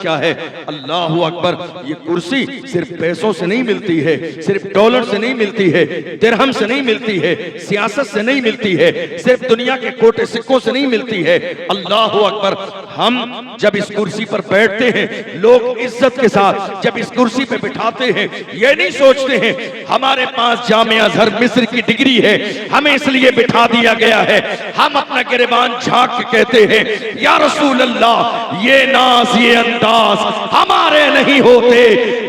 क्या है? अल्लाहु अकबर। ये कुर्सी सिर्फ पैसों से नहीं मिलती है, सिर्फ डॉलर से नहीं मिलती है, दिरहम से नहीं मिलती है, सियासत से नहीं मिलती है, सिर्फ दुनिया के कोटे सिक्कों से नहीं मिलती है। अल्लाहु अकबर। हम जब इस कुर्सी पर बैठते हैं, लोग इज्जत के साथ जब इस कुर्सी पे बिठाते हैं, ये नहीं सोचते हैं हमारे पास जामिया अज़हर मिस्र की डिग्री है, हमें इसलिए बिठा दिया गया है। हम अपना गिरबान झांक के कहते हैं, या रसूल अल्लाह, ये नाज ये अंदाज हमारे नहीं होते,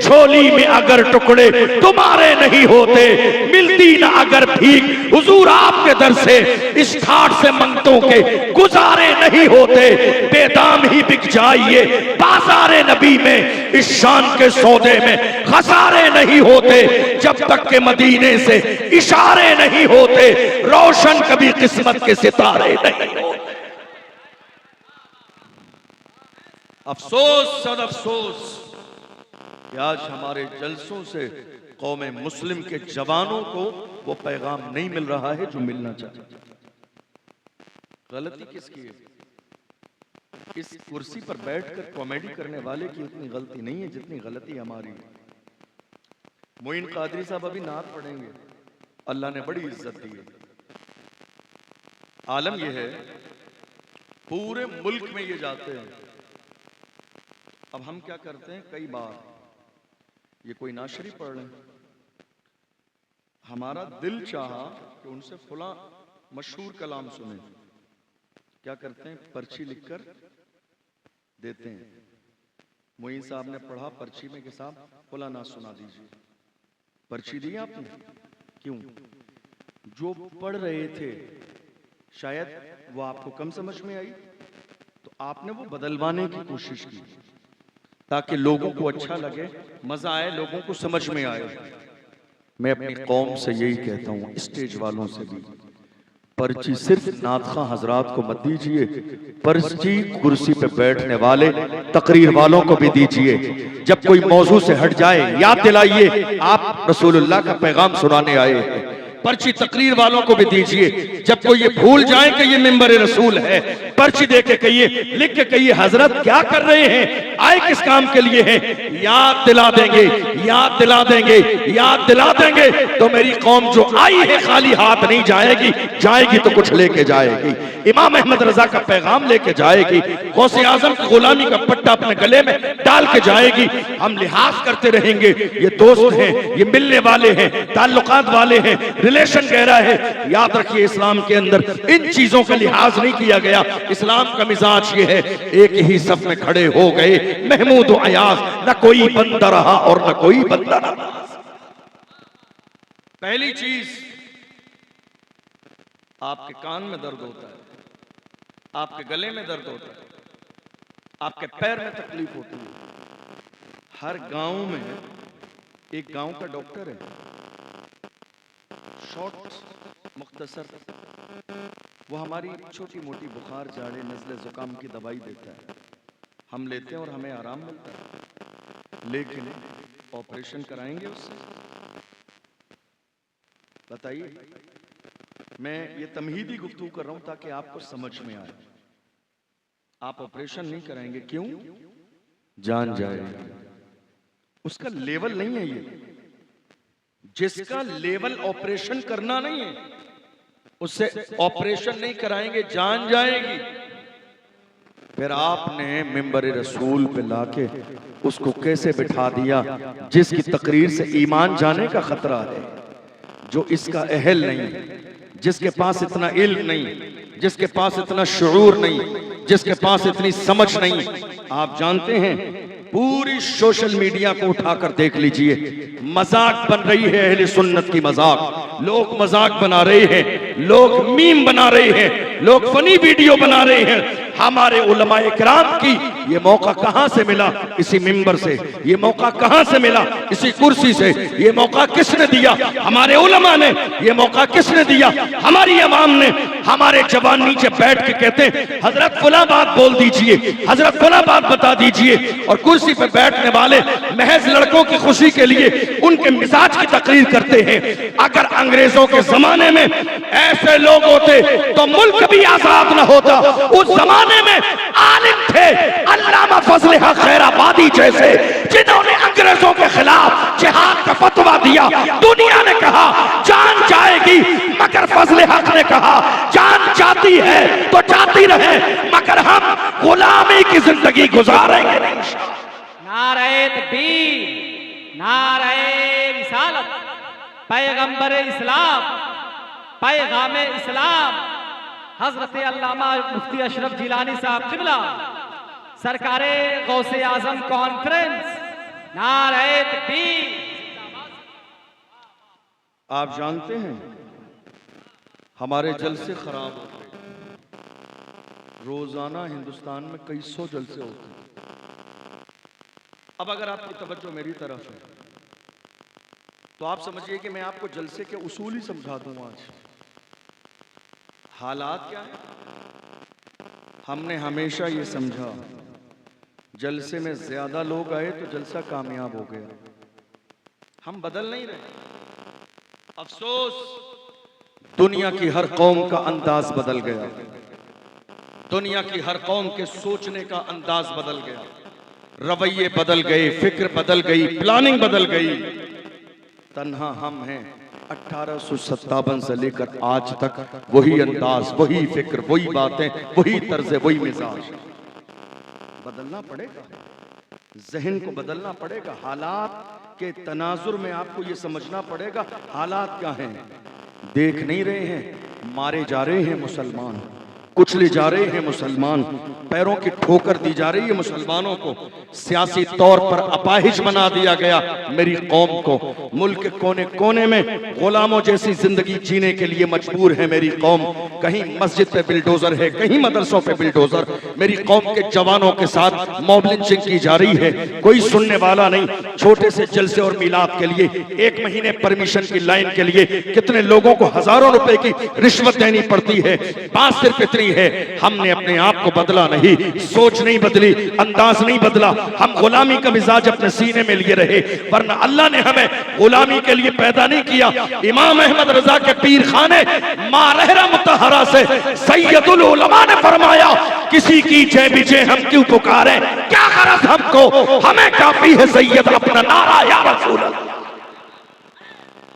झोली में अगर टुकड़े तुम्हारे नहीं होते, मिलती ना अगर भीख हुजूर आपके दर से, इस ठाठ से मंगतों के गुजारे नहीं होते, बेदाम ही बिक जाइए बाजारे नबी में, इस शान के सौदे में खसारे नहीं होते, जब तक के मदीने से इशारे नहीं होते, रोशन कभी किस्मत के सितारे नहीं होते। अफसोस सद अफसोस कि आज हमारे जलसों से कौम मुस्लिम के जवानों को वो पैगाम नहीं मिल रहा है जो मिलना चाहिए। गलती किसकी है? इस कुर्सी पर बैठकर कॉमेडी करने वाले की उतनी गलती नहीं है जितनी गलती हमारी है। मोइन कादरी साहब अभी नात पढ़ेंगे, अल्लाह ने बड़ी इज्जत दी है। आलम यह है पूरे मुल्क में ये जाते हैं। अब हम क्या करते हैं, कई बार ये कोई नाशरी पढ़ लें, हमारा दिल चाहा कि उनसे फुला मशहूर कलाम सुने, क्या करते हैं, पर्ची लिखकर देते हैं। मोइन साहब ने पढ़ा, पर्ची में के साहब फुला ना सुना दीजिए। पर्ची दी आपने, क्यों? जो पढ़ रहे थे शायद वो आपको कम समझ में आई, तो आपने वो बदलवाने की कोशिश की ताकि लोगों को अच्छा लगे, मजा आए, लोगों को समझ में आए। मैं अपनी कौम से यही कहता हूँ, स्टेज वालों से भी, पर्ची सिर्फ नादखा हजरात को मत दीजिए, पर्ची कुर्सी पे बैठने वाले तकरीर वालों को भी दीजिए। जब कोई मौजू से हट जाए, याद दिलाइए आप रसूलुल्लाह का पैगाम सुनाने आए हैं, पर्ची तकरीर वालों को भी दीजिए। जब कोई ये भूल जाए कि ये मिंबर रसूल है, पर्ची दे के कहिए, लिख के कहिए, हजरत क्या कर रहे हैं, आए किस काम के लिए हैं, याद दिला देंगे, याद दिला देंगे, याद दिला देंगे तो मेरी कौम जो आई है खाली हाथ नहीं जाएगी, जाएगी तो कुछ लेके जाएगी। इमाम अहमद रजा का पैगाम लेके जाएगी, गौसे आजम की गुलामी का पट्टा अपने गले में डाल के जाएगी। हम लिहाज करते रहेंगे, ये दोस्त हैं, ये मिलने वाले हैं, ताल्लुकात वाले हैं, रिलेशन गहरा है। याद रखिए, इस्लाम के अंदर इन चीजों का लिहाज नहीं किया गया। इस्लाम का मिजाज ये है, एक ही सफ में खड़े हो गए महमूद व अयाज, न कोई बंदा रहा और न कोई बंदा रहा। पहली चीज, आपके कान में दर्द होता है, आपके गले में दर्द होता है, आपके पैर में तकलीफ होती है। हर गांव में एक गांव का डॉक्टर है, शॉर्ट मुख्तसर, वो हमारी छोटी मोटी बुखार, जाड़े, नज़ले, जुकाम की दवाई देता है, हम लेते हैं और हमें आराम मिलता है। लेकिन ऑपरेशन कराएंगे उससे? बताइए। मैं ये तमहीदी गुफ्तगू कर रहा हूं ताकि आपको समझ में आए। आप ऑपरेशन नहीं कराएंगे, क्यों? जान जाएगी। उसका लेवल नहीं है ये। जिसका लेवल ऑपरेशन करना नहीं है, उससे ऑपरेशन नहीं कराएंगे, जान जाएगी। फिर आपने मिंबर रसूल पे लाके उसको कैसे बिठा दिया जिसकी तकरीर से ईमान जाने का खतरा है, जो इसका अहल नहीं, जिसके पास इतना इल्म नहीं, जिसके पास इतना शुऊर नहीं, जिसके पास इतनी समझ नहीं। आप जानते हैं, पूरी सोशल मीडिया को उठाकर देख लीजिए, मजाक बन रही है अहले सुन्नत की मजाक। लोग मजाक बना रहे हैं, लोग मीम बना रहे हैं, लोग फनी वीडियो बना रहे हैं। हमारे उलमाए किराम की ये मौका कहां से मिला? इसी मिंबर से। ये मौका कहां से मिला? इसी कुर्सी से। ये मौका किसने दिया? हमारे उलमा ने। ये मौका किसने दिया? हमारी अवाम ने। हमारे जवान नीचे बैठ के कहते हैं हजरत फला बात बोल दीजिए, हजरत फला बात बता दीजिए, और कुर्सी पे बैठने वाले महज लड़कों की खुशी के लिए उनके मिजाज की तकरीर करते हैं। अगर अंग्रेजों के जमाने में ऐसे लोग होते तो मुल्क भी आजाद न होता। उस जमाने में आलिम थे अल्लामा फजल हक खैराबादी जैसे, जिन्होंने अंग्रेजों के खिलाफ जिहाद का फतवा दिया। दुनिया ने कहा जान जाएगी, मगर फजल हक ने कहा जान जाती है तो जाती रहे, मगर हम गुलामी की जिंदगी गुजारेंगे नहीं। नारे तकबीर, नारे रिसालत, पैगंबर इस्लाम, पैगाम इस्लाम, हजरत अल्लामा मुफ्ती अशरफ जिलानी साहब किबला, सरकारे गौसे आजम कॉन्फ्रेंस, नारे तकबीर। आप जानते हैं हमारे जलसे खराब होते हैं, रोजाना हिंदुस्तान में कई सौ जलसे होते हैं। अब अगर आपकी तवज्जो मेरी तरफ है तो आप समझिए कि मैं आपको जलसे के उसूल ही समझा दूं। आज हालात क्या है, हमने हमेशा ये समझा जलसे में ज्यादा लोग आए तो जलसा कामयाब हो गया। हम बदल नहीं रहे। अफसोस दुनिया की हर कौम का अंदाज बदल गया, दुनिया की हर कौम के सोचने का अंदाज बदल गया, रवैये बदल गए, फिक्र बदल गई, प्लानिंग बदल गई। तन्हा हम हैं 1857 से लेकर आज तक वही अंदाज, वही फिक्र, वही बातें, वही तर्ज, वही मिजाज। बदलना पड़ेगा, जहन को बदलना पड़ेगा। हालात के तनाजुर में आपको ये समझना पड़ेगा हालात क्या हैं। देख नहीं रहे हैं, मारे जा रहे हैं मुसलमान, कुचले जा रहे हैं मुसलमान, पैरों की ठोकर दी जा रही है मुसलमानों को, सियासी तौर पर अपाहिज बना दिया गया मेरी कौम को। मुल्क के कोने कोने में गुलामों जैसी जिंदगी जीने के लिए मजबूर है मेरी कौम। कहीं मस्जिद पे बिल्डोजर है, कहीं मदरसों पे बिल्डोजर। मेरी कौम के जवानों के साथ मॉब लिंचिंग की जा रही है, कोई सुनने वाला नहीं। छोटे से जलसे और मिलाद के लिए 1 महीने परमिशन की लाइन के लिए कितने लोगों को हजारों रुपए की रिश्वत देनी पड़ती है। बात सिर्फ इतनी है, हमने अपने आप को बदला नहीं, सोच नहीं बदली, अंदाज नहीं बदला। हम गुलामी का मिजाज अपने सीने में लिए रहे, वरना अल्लाह ने हमें गुलामी के लिए पैदा नहीं किया। इमाम अहमद रजा के पीर खाने मारहरा मुतहरा से सैयदुल उलमा ने फरमाया, किसी की जय विजय हम क्यों पुकारे, क्या गरज हमको, हमें काफी है सैयद अपना नारा या रसूल अल्लाह।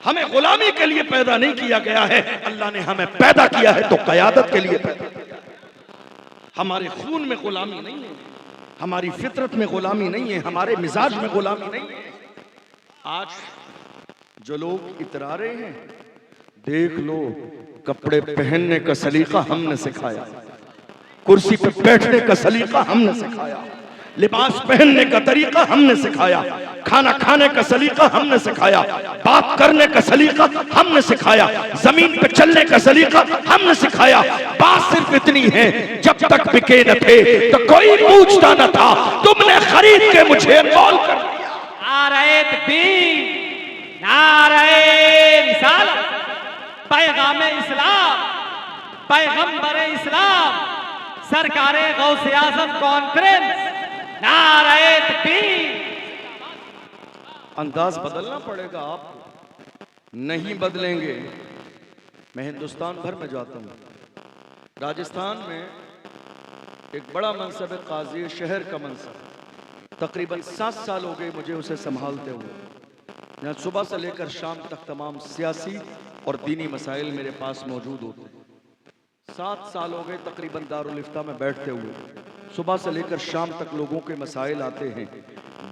हमें गुलामी के लिए पैदा नहीं किया गया है, अल्लाह ने हमें पैदा किया है तो क़यादत के लिए पैदा किया। हमारे खून में गुलामी नहीं है, हमारी फितरत में गुलामी नहीं है, हमारे मिजाज में गुलामी नहीं है। आज जो लोग इतरा रहे हैं, देख लो, कपड़े पहनने का सलीका हमने सिखाया, कुर्सी पर बैठने का सलीका हमने सिखाया, लिबास पहनने का तरीका हमने सिखाया, खाना खाने का सलीका हमने सिखाया, बात करने का सलीका हमने सिखाया, जमीन पे चलने का सलीका हमने सिखाया। बात सिर्फ इतनी है, जब तक बिके न थे तो कोई पूछता न था, तुमने खरीद के मुझे मोल कर दिया। नारे तकबीर, नारे रिसालत, पैगाम इस्लाम, पैगंबर इस्लाम, सरकारे गौसे आजम कॉन्फ्रेंस, नारे तकबीर। अंदाज बदलना पड़ेगा आपको, नहीं बदलेंगे। मैं हिंदुस्तान भर में जाता हूँ, राजस्थान में एक बड़ा मनसब है, काजी शहर का मनसब। तकरीबन 7 साल हो गए मुझे उसे संभालते हुए। यहाँ सुबह से लेकर शाम तक तमाम सियासी और दीनी मसाइल मेरे पास मौजूद होते हैं। 7 साल हो गए तकरीबन दारुल इफ्ता में बैठते हुए। सुबह से लेकर शाम तक लोगों के मसाइल आते हैं।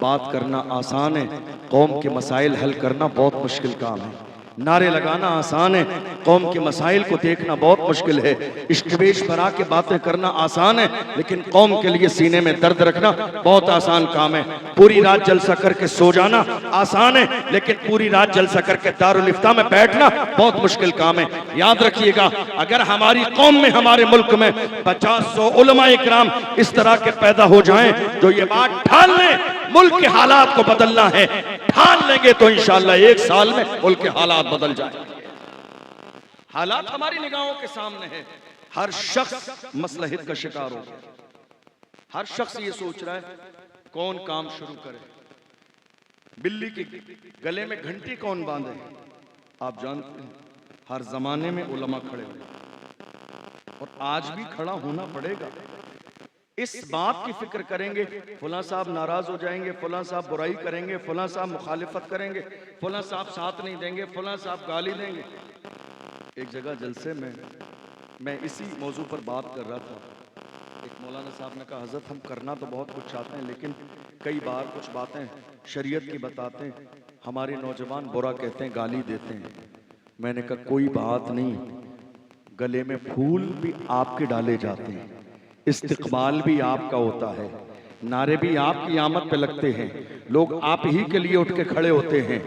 बात करना आसान है, कौम के मसाइल हल करना बहुत मुश्किल काम है। नारे लगाना आसान है, कौम के मसाइल को देखना बहुत मुश्किल है। स्टेज पर आके बातें करना आसान है, लेकिन कौम के लिए सीने में दर्द रखना बहुत आसान काम है। पूरी रात जलसा करके सो जाना आसान है, लेकिन पूरी रात जलसा करके दारुल इफ्ता में बैठना बहुत मुश्किल काम है। याद रखिएगा, अगर हमारी कौम में, हमारे मुल्क में 50-100 उलमा इकराम इस तरह के पैदा हो जाएं जो ये बात ठान लें मुल्क के हालात को बदलना है, ठान लेंगे तो इंशाअल्लाह 1 साल में मुल्क के हालात बदल जाएंगे। हालात हमारी निगाहों के सामने है। हर शख्स मसलहित का शिकार हो गया। हर शख्स ये सोच रहा है कौन काम शुरू करे, बिल्ली के गले में घंटी कौन बांधे। आप जानते हैं हर जमाने में उलमा खड़े हुए और आज भी खड़ा होना पड़ेगा। इस बात की फिक्र करेंगे फलां साहब नाराज हो जाएंगे, फलां साहब बुराई करेंगे, फलां साहब मुखालिफत करेंगे, फलां साहब साथ नहीं देंगे, फलां साहब गाली देंगे। एक जगह जलसे में मैं इसी मौजू पर बात कर रहा था। एक मौलाना साहब ने कहा हजरत हम करना तो बहुत कुछ चाहते हैं लेकिन कई बार कुछ बातें शरीयत की बताते हैं, हमारे नौजवान बुरा कहते हैं, गाली देते हैं। मैंने कहा कोई बात नहीं, गले में फूल भी आपके डाले जाते हैं, इस्तिकबाल भी आपका होता है, नारे भी आपकी आमद पे लगते हैं, लोग आप ही के लिए उठ के खड़े होते हैं,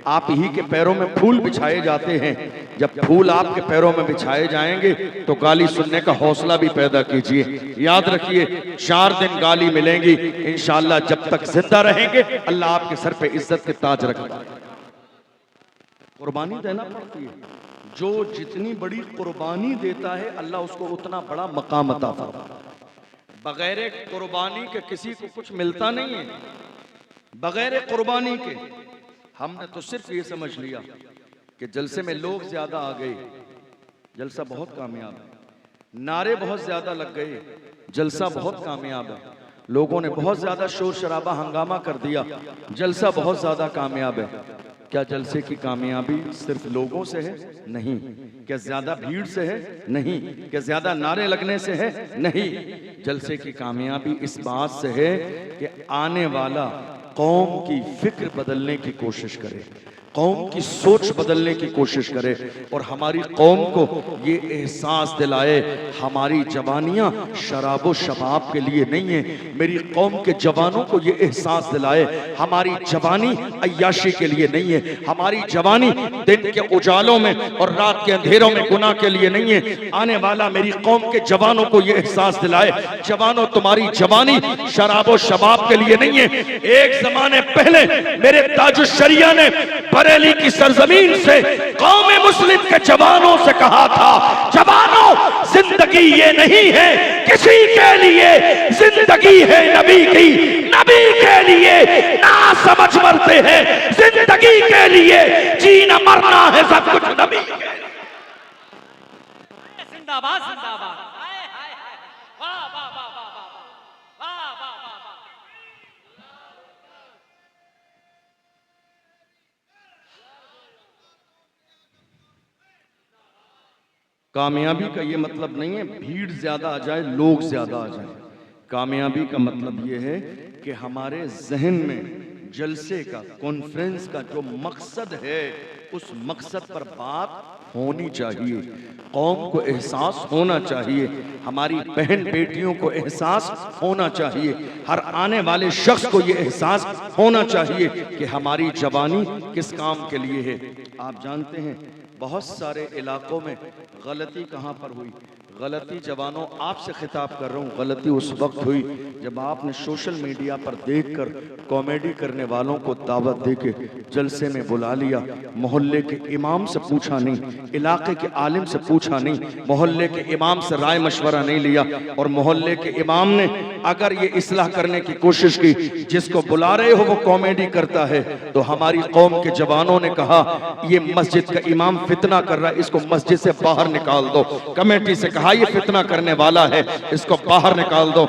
आप ही के पैरों में फूल बिछाए जाते हैं। जब फूल आपके पैरों में बिछाए जाएंगे तो गाली सुनने का हौसला भी पैदा कीजिए। याद रखिए 4 दिन गाली मिलेंगी इंशाअल्लाह, जब तक जिंदा रहेंगे अल्लाह आपके सर पे इज्जत के ताज रखेगा। कुर्बानी देना पड़ती है, जो जितनी बड़ी कुर्बानी देता है अल्लाह उसको उतना बड़ा मकाम अता फरमाता है। बगैर कुर्बानी के किसी को कुछ मिलता नहीं है। बगैर कुर्बानी के हमने तो सिर्फ ये समझ लिया कि जलसे में लोग ज्यादा आ गए, जलसा बहुत कामयाब है, नारे बहुत ज्यादा लग गए, जलसा बहुत कामयाब है, लोगों ने बहुत ज्यादा शोर शराबा हंगामा कर दिया, जलसा बहुत ज्यादा कामयाब है। क्या जलसे की कामयाबी सिर्फ लोगों से है? नहीं। क्या ज्यादा भीड़ से है? नहीं। क्या ज्यादा नारे लगने से है? नहीं। जलसे की कामयाबी इस बात से है कि आने वाला कौम की फिक्र बदलने की कोशिश करे, कौम की सोच बदलने की कोशिश करे और हमारी कौम को ये एहसास दिलाए हमारी जवानियां शराबो शबाब के लिए नहीं है। मेरी कौम के जवानों को ये एहसास दिलाए हमारी जवानी अय्याशी के लिए नहीं है, हमारी जवानी दिन के उजालों में और रात के अंधेरों में गुनाह के लिए नहीं है। आने वाला मेरी कौम के जवानों को ये एहसास दिलाए जवानों तुम्हारी जवानी शराबो शबाब के लिए नहीं है। एक जमाने पहले मेरे ताजुश शरिया ने बरेली की सरजमीन से कौम मुस्लिम के जवानों से कहा था, जवानों जिंदगी ये नहीं है किसी के लिए, जिंदगी है नबी की, नबी के लिए ना समझ मरते हैं, जिंदगी के लिए जीना मरना है सब कुछ नबी के लिए। जिंदाबाद जिंदाबाद, हाय हाय हाय, वाह वाह वाह वाह वाह वाह वाह वाह वाह। कामयाबी का ये मतलब नहीं है भीड़ ज्यादा आ जाए, लोग ज्यादा आ जाए। कामयाबी का मतलब ये है कि हमारे जहन में जलसे का, कॉन्फ्रेंस का जो मकसद है उस मकसद पर बात होनी चाहिए, कौम को एहसास होना चाहिए, हमारी बहन बेटियों को एहसास होना चाहिए, हर आने वाले शख्स को ये एहसास होना चाहिए कि हमारी जवानी किस काम के लिए है। आप जानते हैं बहुत सारे इलाकों में गलती कहाँ पर हुई? गलती जवानों आपसे खिताब कर रहा हूँ, गलती उस वक्त हुई जब आपने सोशल मीडिया पर देखकर कॉमेडी करने वालों को दावत देके जलसे में बुला लिया, मोहल्ले के इमाम से पूछा नहीं, इलाके के आलिम से पूछा नहीं, मोहल्ले के इमाम से राय मशवरा नहीं लिया और मोहल्ले के इमाम ने अगर ये इस्लाह करने की कोशिश की जिसको बुला रहे हो वो कॉमेडी करता है, तो हमारी कौम के जवानों ने कहा ये मस्जिद का इमाम फितना कर रहा है, इसको मस्जिद से बाहर निकाल दो। कमेटी से कहा ये फितना करने वाला है, इसको बाहर निकाल दो।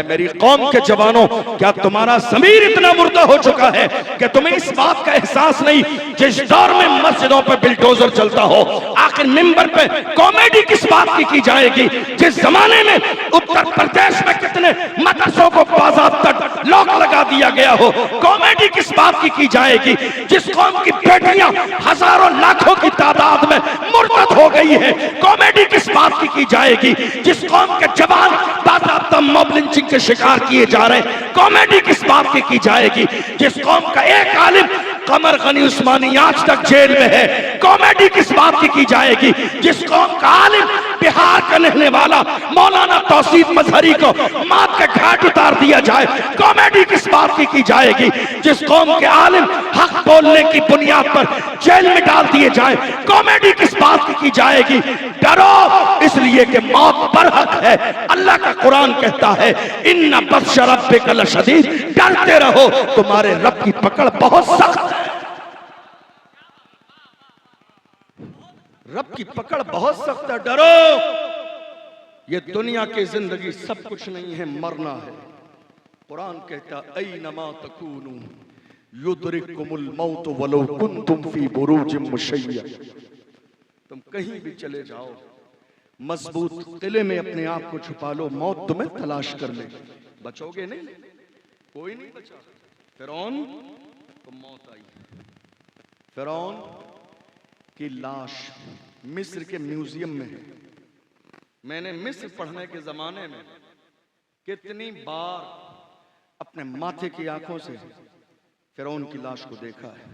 मेरी कौम के जवानों, क्या तुम्हारा ज़मीर इतना मुर्दा हो चुका है कि तुम्हें इस बात का एहसास नहीं जिस दौर में मस्जिदों पे बिल्डोजर चलता हो, आखिर मिंबर पे कॉमेडी किस बात की जाएगी? जिस जमाने में उत्तर प्रदेश में कितने मदरसों को बाज़ाब्ता लॉक लगा दिया गया हो, कॉमेडी किस बात की जाएगी? जिस कौम की बेटियां हजारों लाखों की तादाद में मुर्तद हो गई है, कॉमेडी किस बात की जाएगी? जिस कौम के जवान बाज़ाब्ता मॉब लिंचिंग के शिकार किए जा रहे हैं, कॉमेडी किस बात की जाएगी? जिस कौम का एक आलिम कमर गनी उस्मानी आज तक जेल में है, कॉमेडी किस बात की जाएगी? जिस कौम का आलिम बिहार का रहने वाला मौलाना तौसीफ मजहरी को मौत के घाट उतार दिया जाए। कॉमेडी किस बात की जाएगी? जिस कौम के आलिम हक बोलने की बुनियाद पर जेल में डाल दिए जाए, कॉमेडी किस बात की जाएगी? डरो इसलिए कि मौत पर हक है। अल्लाह का कुरान कहता है इन्ना बत्श रब्बिका लशदीद, डरते रहो तुम्हारे रब की पकड़ बहुत सख्त है। रब की पकड़ बहुत सख्त है, डरो। ये दुनिया की जिंदगी सब कुछ नहीं है, मरना है। कुरान कहता ऐनमा तकूनू युद्रिकुमुल मौत वलो कुंतुम फी बुरूजिम मुशय्यदा। तुम कहीं भी चले जाओ, मजबूत किले में अपने आप को छुपा लो, मौत तुम्हें तलाश कर ले, बचोगे नहीं, कोई नहीं बचा। फिरौन को मौत आई। फिरौन की लाश मिस्र के म्यूजियम में है। मैंने मिस्र पढ़ने के जमाने में कितनी बार अपने माथे की आंखों से फिरौन की लाश को देखा है।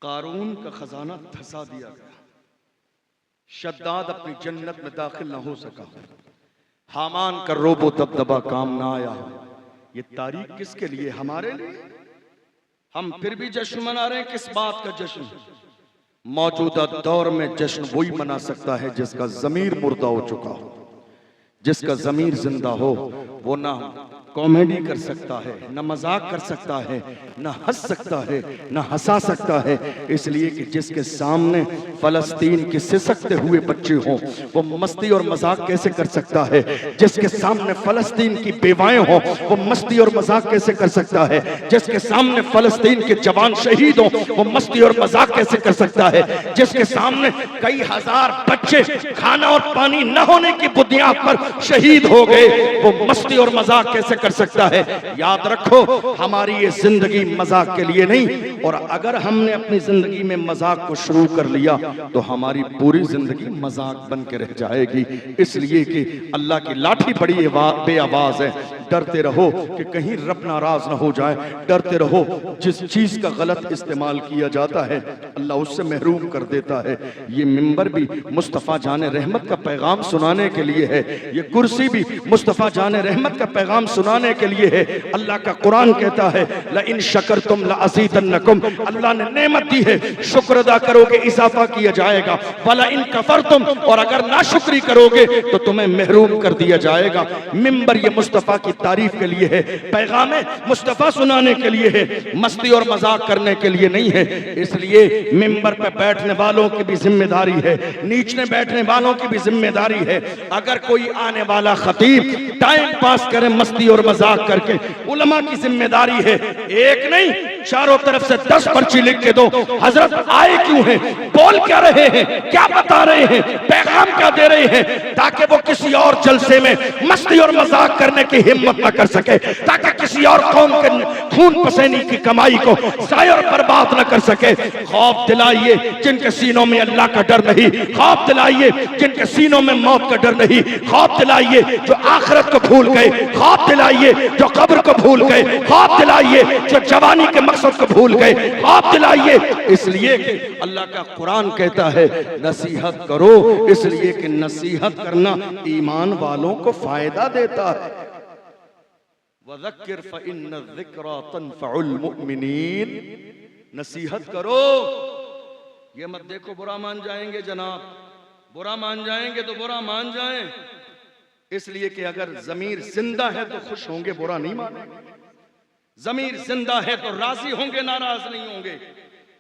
कारून का खजाना धंसा दिया गया, शद्दाद अपनी जन्नत में दाखिल ना हो सका, हामान का रोबो दबदबा काम ना आया। ये तारीख किसके लिए? हमारे लिए। हम फिर भी जश्न मना रहे हैं। किस बात का जश्न? मौजूदा दौर में जश्न वही मना सकता है जिसका जमीर मुर्दा हो चुका हो। जिसका जमीर जिंदा हो वो ना कॉमेडी कर सकता है, न मजाक कर सकता है, न हंस सकता है, न हंसा सकता है। इसलिए कि जिसके सामने फलस्तीन के सिसकते हुए बच्चे हों वो मस्ती और मजाक कैसे कर सकता है? जिसके सामने फलस्तीन की बेवाएं हों वो मस्ती और मजाक कैसे कर सकता है? जिसके सामने फलस्तीन के जवान शहीद हों वो मस्ती और मजाक कैसे कर सकता है? जिसके सामने कई हजार बच्चे खाना और पानी न होने की बुनियाद पर शहीद हो गए वो मस्ती और मजाक कैसे कर सकता है? याद रखो हमारी ये जिंदगी मजाक के लिए नहीं, और अगर हमने अपनी जिंदगी में मजाक को शुरू कर लिया तो हमारी पूरी जिंदगी मजाक बन के रह जाएगी। इसलिए कि अल्लाह की लाठी बड़ी बेआवाज है। डरते रहो कि कहीं रब नाराज ना हो जाए। डरते रहो जिस चीज का गलत इस्तेमाल किया जाता है अल्लाह उससे महरूम कर देता है। ये मिंबर भी मुस्तफ़ा जाने रहमत का पैगाम सुनाने के लिए है। ये कुर्सी भी मुस्तफ़ा जाने रहमत का पैगाम सुनाने के लिए है। अल्लाह का कुरान कहता है ला इन शकरतुम ला अज़ीदन्नकुम, अल्लाह ने नेमत दी है, शुक्र अदा करोगे इजाफा किया जाएगा। वला इन कफरतुम, और अगर नाशुक्री करोगे तो तुम्हें महरूम कर दिया जाएगा। मिंबर ये मुस्तफ़ा की तारीफ के लिए है, पैगाम मुस्तफ़ा सुनाने के लिए है, मस्ती और मजाक करने के लिए नहीं है। इसलिए मिंबर पे बैठने वालों की भी जिम्मेदारी है, नीचे बैठने वालों की भी जिम्मेदारी है। अगर कोई आने वाला खतीब टाइम पास करे मस्ती और मजाक करके, उलमा की जिम्मेदारी है एक नहीं चारों तरफ से 10 पर्ची लिख के दो, हजरत आए क्यों हैं, बोल क्या रहे हैं, क्या बता रहे हैं, पैगाम क्या दे रहे हैं, ताकि वो किसी और जलसे में मस्ती और मजाक करने की हिम्मत न कर सके, ताकि किसी और कौम के खून पसीने की कमाई को जाया और बर्बाद न कर सके। खौफ दिलाइए जिनके सीनों में अल्लाह का डर नहीं, खौफ दिलाइए जिनके सीनों में मौत का डर नहीं, खौफ दिलाइए जो आखिरत को भूल गए, खौफ दिलाइए जो कब्र को भूल गए, खौफ दिलाइए जो जवानी के मकसद को भूल गए, खौफ दिलाइए। इसलिए कि अल्लाह का कुरान कहता है नसीहत करो, इसलिए कि नसीहत करना ईमान वालों को फायदा देता है। वज़क्किर फ़इन्न ज़िक्रा तनफ़उल मुमिनीन, नसीहत करो। ये मत देखो बुरा मान जाएंगे जनाब, बुरा मान जाएंगे तो बुरा मान जाएं। इसलिए कि अगर जमीर जिंदा है तो खुश होंगे, बुरा नहीं मानेंगे। जमीर जिंदा है तो राजी होंगे, नाराज नहीं होंगे।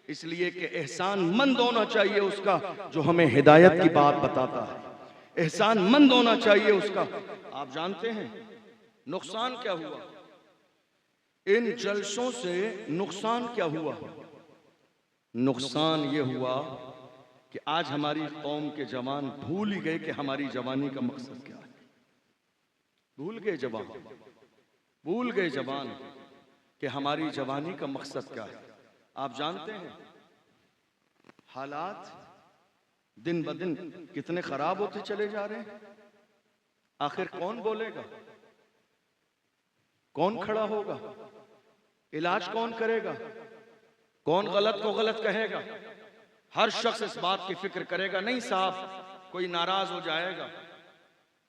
इसलिए कि एहसान मंद होना चाहिए उसका जो हमें हिदायत की बात बताता है, एहसान मंद होना चाहिए उसका। आप जानते हैं नुकसान क्या हुआ इन जलसों से? नुकसान क्या हुआ? नुकसान ये हुआ कि आज हमारी कौम के जवान भूल ही गए कि हमारी जवानी का मकसद क्या है। भूल गए जवान, भूल गए जवान कि हमारी जवानी का मकसद क्या है। आप जानते हैं हालात दिन ब दिन कितने खराब होते चले जा रहे हैं। आखिर कौन बोलेगा, कौन खड़ा होगा, इलाज कौन करेगा, कौन गलत को गलत कहेगा? हर शख्स इस बात की फिक्र करेगा नहीं साहब कोई नाराज हो जाएगा,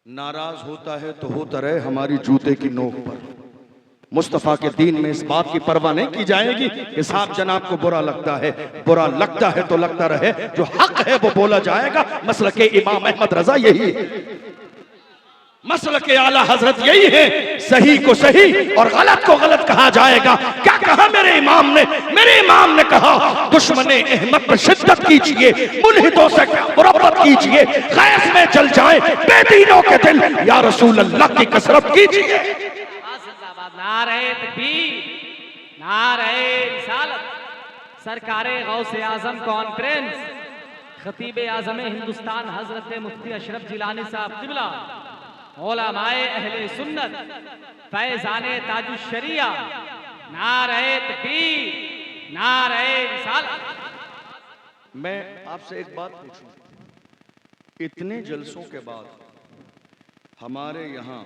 नाराज होता है तो होता रहे हमारी जूते की नोक पर। मुस्तफा के दीन में इस बात की परवाह नहीं की जाएगी कि साहब जनाब को बुरा लगता है, बुरा लगता है तो लगता रहे, जो हक है वो बोला जाएगा। मसलक इमाम अहमद रजा यही है, मसलक आला हजरत यही है, सही को सही और गलत को गलत कहा जाएगा। क्या कहा मेरे इमाम ने? मेरे इमाम ने कहा दुश्मने अहमद पर शिद्दत कीजिए, मुल्हिदों से मुरब्बत कीजिए, खैस में जल जाए बेदीनों के दिल, या रसूल अल्लाह की कसरत कीजिए। नारे तकबीर, नारे रिसालत, सरकारे गौसे आजम कॉन्फ्रेंस, खतीब आजम हिंदुस्तान हजरत मुफ्ती अशरफ जिलानी साहब किबला, उलमाए अहले सुन्नत, फैजाने ताजुश शरिया, नारे तकबीर, नारे रिसालत। मैं आपसे एक बात पूछूं, इतने जलसों के बाद हमारे यहाँ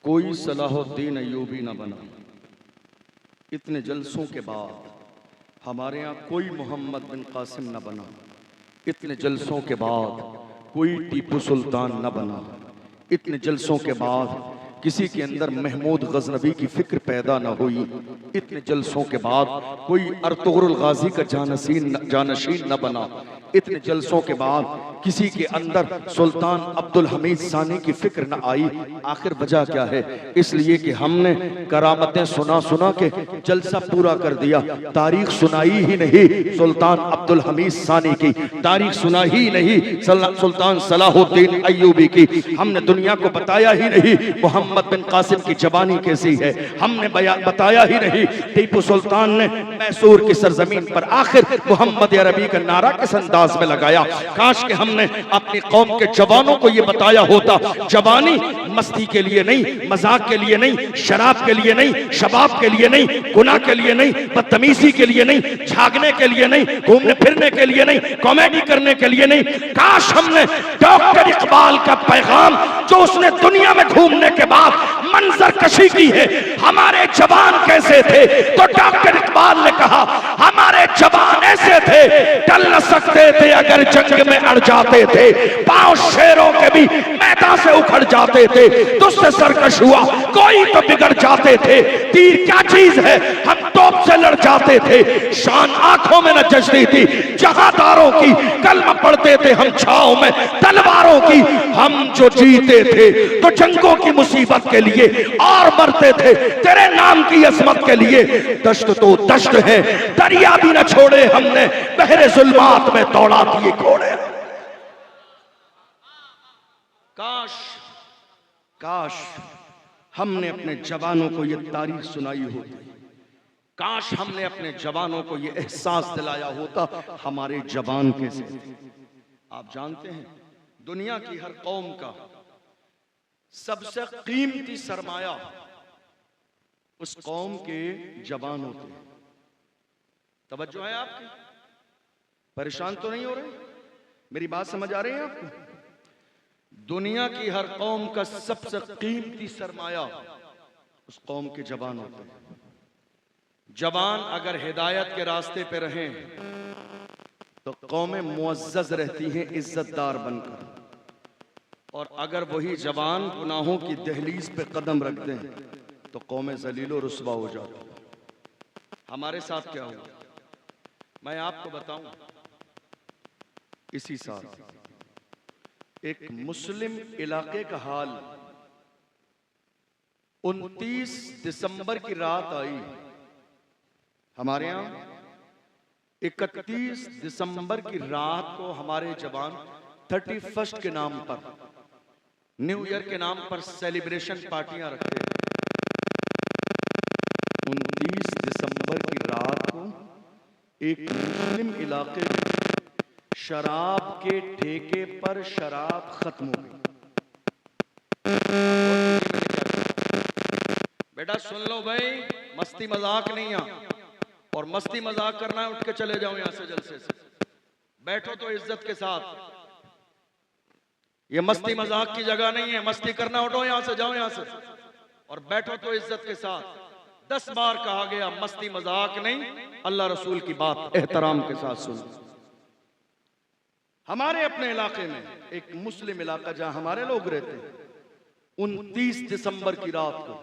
कोई सलाहुद्दीन अय्यूबी न बना, इतने जलसों के बाद हमारे यहाँ कोई मोहम्मद बिन कासिम न बना, इतने जलसों के बाद कोई टीपू सुल्तान न बना, इतने जलसों के बाद किसी के अंदर महमूद गजनबी की फिक्र पैदा न हुई, इतने जलसों के बाद कोई अर्तुगरुल गाजी का जानशीन न बना, इतने जलसों के बाद किसी के अंदर सुल्तान अब्दुल हमीद सानी की फिक्र न आई। आखिर वजह क्या है? इसलिए कि हमने करामतें सुना सुना के जलसा पूरा कर दिया, तारीख सुनाई ही नहीं सुल्तान अब्दुल हमीद सानी की, तारीख सुना ही नहीं सुल्तान सलाहुद्दीन अय्यूबी की, हमने दुनिया को बताया ही नहीं मोहम्मद बिन कासिम की जबानी कैसी है, हमने बताया ही नहीं टीपू सुल्तान ने मैसूर की सरजमीन पर आखिर मोहम्मद अरबी का नारा किस अंदाज में लगाया। काश के हमने अपनी कौम के जवानों को यह बताया होता, जवानी मस्ती के लिए नहीं, मजाक के लिए नहीं, शराब के लिए नहीं, शबाब के लिए नहीं, गुनाह के लिए नहीं, बदतमीजी के लिए नहीं, झागने के लिए नहीं, घूमने फिरने के लिए नहीं, कॉमेडी करने के लिए नहीं। काश हमने डॉक्टर इकबाल का पैगाम जो उसने दुनिया में घूमने के बाद मंजर कशी की है, हमारे जवान कैसे थे, तो डॉक्टर इकबाल ने कहा हमारे जवान ऐसे थे, टल न सकते थे अगर जंग में अड़ जाते थे, पांव शेरों के भी मैदान से उखड़ जाते थे, तुझसे सरकश हुआ कोई तो बिगड़ जाते थे, तीर क्या चीज है हम तोप से लड़ जाते थे, शान आंखों में न जचती थी जहादारों की, कलमा पढ़ते थे हम छाओं में तलवारों की, हम जो जीते थे तो जंगों की मुसीबत के लिए और मरते थे तेरे नाम की अजमत के लिए। दश्त तो दश्त है, दरिया भी न छोड़े हमने, बहरे जुल्मात में दौड़ा दिए घोड़े। काश काश हमने अपने जवानों को यह तारीख सुनाई होती, काश हमने अपने जवानों को यह एहसास दिलाया होता हमारे जवान कैसे। आप जानते हैं दुनिया की हर कौम का सबसे कीमती सरमाया उस कौम के जवान होते हैं। तवज्जो है आपकी? परेशान तो नहीं हो रहे? मेरी बात समझ आ रही है आपको? दुनिया की हर कौम का सबसे कीमती सरमाया उस कौम के जवान होते हैं। जवान अगर हिदायत के रास्ते पे रहें तो कौमें मुअज़्ज़ज़ रहती हैं इज्जतदार बनकर, और अगर वही जवान गुनाहों की दहलीज पे कदम रख दें तो कौमें ज़लीलो रुस्वा हो जाती। हमारे साथ क्या हुआ मैं आपको बताऊं। इसी साल एक मुस्लिम इलाके का हाल 29 दिसंबर की रात आई। हमारे यहाँ 31 दिसंबर की रात को हमारे जवान 31 के नाम पर, न्यू ईयर के नाम पर सेलिब्रेशन पार्टियां रखते हैं। 29 दिसंबर की रात को एक मुस्लिम इलाके में शराब के ठेके पर शराब खत्म हो गई। बेटा सुन लो भाई, मस्ती मजाक नहीं है, और मस्ती मजाक करना है उठ के चले जाओ यहां से जलसे से। बैठो तो इज्जत के साथ, ये मस्ती मजाक की जगह नहीं है। मस्ती करना उठो यहां से, जाओ यहां से, और बैठो तो इज्जत के साथ। 10 बार कहा गया मस्ती मजाक नहीं, अल्लाह रसूल की बात एहतराम के साथ सुनो। हमारे अपने इलाके में एक मुस्लिम इलाका जहां हमारे लोग रहते हैं, 29 दिसंबर की रात को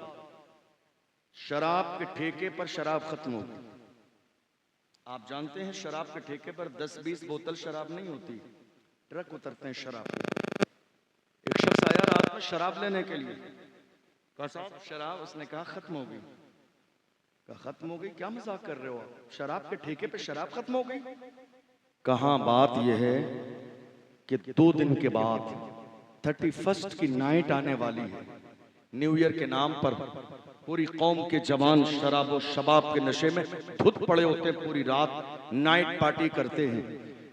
शराब के ठेके पर शराब खत्म हो गई। आप जानते हैं शराब के ठेके पर 10-20 बोतल शराब नहीं होती, ट्रक उतरते हैं शराब के। एक शख्स आया रात में शराब लेने के लिए, कहा साहब शराब, उसने कहा खत्म हो गई। कहा खत्म हो गई, क्या मजाक कर रहे हो आप, शराब के ठेके पे शराब खत्म हो गई? कहाँ बात यह है कि 2 दिन के बाद 31 की नाइट आने वाली है। न्यू ईयर के नाम पर पूरी कौम के जवान शराब और शबाब के नशे में धुत पड़े होते हैं, पूरी रात नाइट पार्टी करते हैं।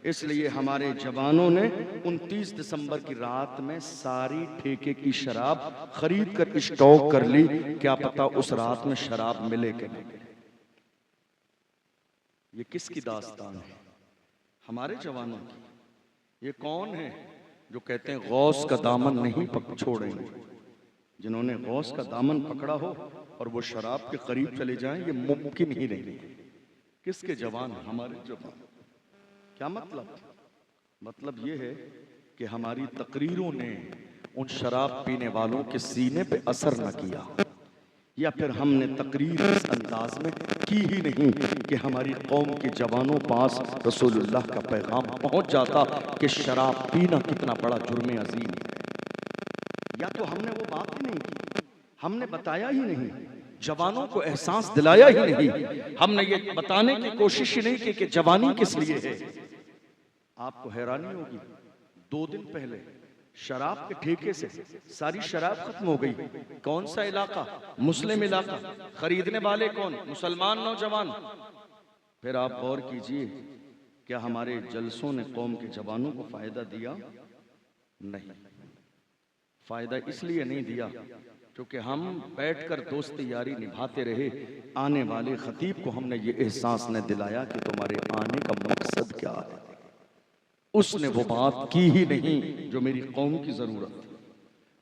इसलिए हमारे जवानों ने 29 दिसंबर की रात में सारी ठेके की शराब खरीद कर स्टॉक कर ली। क्या पता उस रात में शराब मिले कि नहीं मिले। ये किसकी दास्तान है? हमारे जवानों की। ये कौन है जो कहते हैं गौस का दामन नहीं छोड़ेंगे? जिन्होंने गौस का दामन पकड़ा हो और वो शराब के करीब चले जाएं, ये मुमकिन ही नहीं। किसके जवान? हमारे जवान। क्या मतलब? मतलब ये है कि हमारी तकरीरों ने उन शराब पीने वालों के सीने पे असर न किया, या फिर हमने तकरीर इस अंदाज में की ही नहीं कि हमारी कौम के जवानों पास रसूलुल्लाह का पैगाम पहुंच जाता कि शराब पीना कितना बड़ा जुर्म अजीम है। या तो हमने वो बात ही नहीं की, हमने बताया ही नहीं, जवानों को एहसास दिलाया ही नहीं, हमने ये बताने की कोशिश ही नहीं की कि जवानी किस लिए है। आपको हैरानी होगी, 2 दिन पहले शराब के ठेके से सारी शराब खत्म हो गई। कौन सा इलाका? मुस्लिम इलाका। खरीदने वाले कौन? मुसलमान नौजवान। फिर आप गौर कीजिए, क्या हमारे जलसों ने कौम के जवानों को फायदा दिया? नहीं। फायदा इसलिए नहीं दिया क्योंकि हम बैठकर दोस्ती यारी निभाते रहे। आने वाले खतीब को हमने ये एहसास न दिलाया कि तुम्हारे आने का मकसद क्या है। उसने वो बात की ही नहीं जो मेरी कौम की जरूरत थी,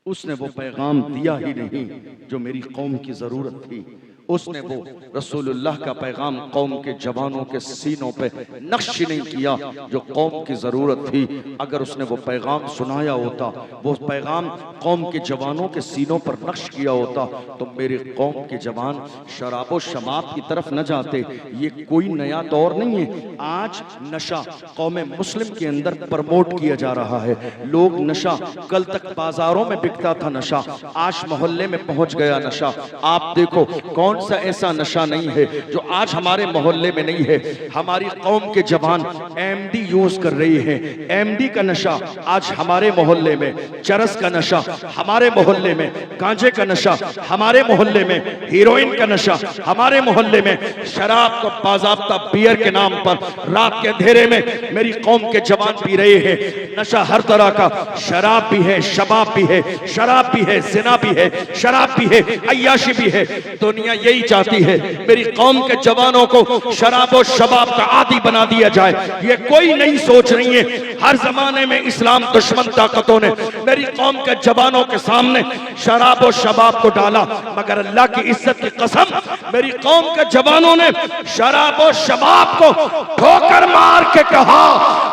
उसने वो पैगाम दिया ही नहीं जो मेरी कौम की जरूरत थी, उसने वो रसूलुल्लाह का पैगाम कौम के जवानों के सीनों पे नक्श नहीं किया जो कौम की जरूरत थी। अगर उसने वो पैगाम सुनाया होता, वो पैगाम कौम के जवानों के सीनों पर नक्श किया होता, तो मेरे कौम के जवान शराबो शबाब की तरफ न जाते। ये कोई नया दौर नहीं है। आज नशा कौम मुस्लिम के अंदर प्रमोट किया जा रहा है। लोग नशा, कल तक बाजारों में बिकता था नशा, आज मोहल्ले में पहुंच गया नशा। आप देखो कौन सा ऐसा नशा नहीं है जो आज हमारे मोहल्ले में नहीं है। हमारी कौम के जवान एमडी यूज कर रही है। एमडी का नशा आज हमारे मोहल्ले में, चरस का नशा हमारे मोहल्ले में, गांजे का नशा हमारे मोहल्ले में, हीरोइन का नशा हमारे मोहल्ले में, शराब का बाजाब्ता बियर के नाम पर रात के अंधेरे में मेरी कौम के जवान पी रहे हैं। नशा हर तरह का, शराब भी है, शबाब भी है, शराब भी है, जिना भी है, शराब भी है, अय्याशी भी है। दुनिया यही चाहती है मेरी कौम के जवानों को शराब और शबाब का आदी बना दिया जाए। ये कोई नई सोच नहीं है। हर जमाने में इस्लाम दुश्मन ताकतों ने मेरी कौम के जवानों के सामने शराब और शबाब को डाला, मगर अल्लाह की इज्जत की कसम मेरी कौम के जवानों ने शराब और शबाब को ठोकर मार के कहा